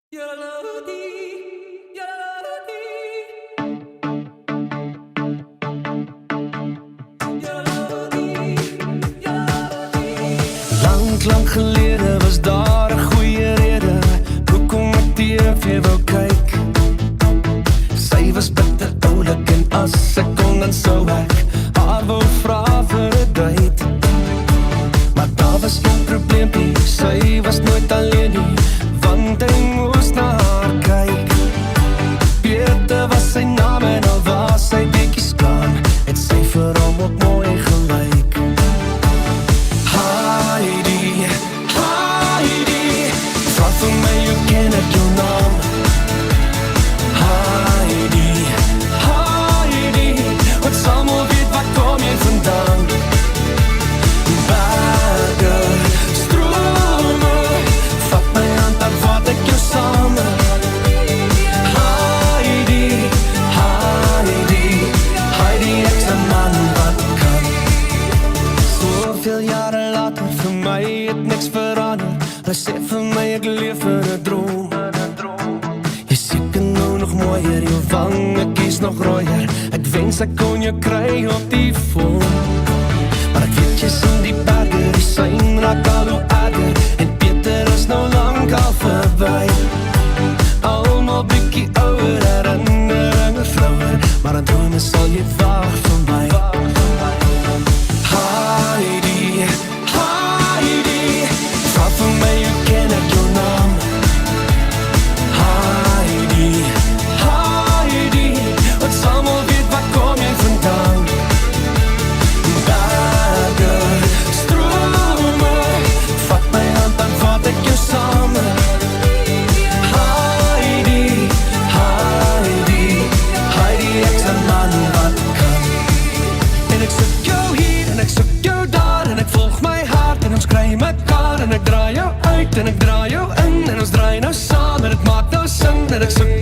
Lang gelede was daar 'n goeie rede hoekom ek TV wou kyk. Sy was bitter oulik en as ek kon dan sou ek haar wou vra vir 'n date. Maar daar was geen probleempie, sy was nooit alleen nie, want hy moes na haar kyk. Peter was sy naam en al was sy bietjie skaam, het sy vir hom ook mooi gelyk. Heidi, Heidi, vraag vir my, hoe ken ek jou naam? Heidi, Heidi, wat samal weet, waar kom jy vandaan? Berge, strome, vat my hand, dan vat ek jou same. Heidi, Heidi, Heidi, ek's 'n man wat kan. Soveel jare later, vir my het niks verander. Hy sê vir my, ek leef in 'n droom. Jy seker nou nog mooier, jou wange kies nog rooier. Ek wens ek kon jou kry op die foon. Maar ek weet jy's in die berge, die sein raak al hoe erger, en Peter is nou lang al verby. Almal bietjie ouer, herinneringe vlouer, maar aan drome sal jy wag vir my. Heidi, Heidi, vraag vir my, hoe ken ek jou naam? Heidi, Heidi, wat samal weet, waar kom jy vandaan? Berge, strome, vat my hand, dan vat ek jou same. Heidi, Heidi, Heidi, ek's 'n man wat kan. En ek soek jou hier, en ek soek jou daar, en ek volg my hart, en ons kry mekaar, en ek draai jou uit, en ek draai jou in, en ons draai nou saam, en het maak nou sin, en ek soek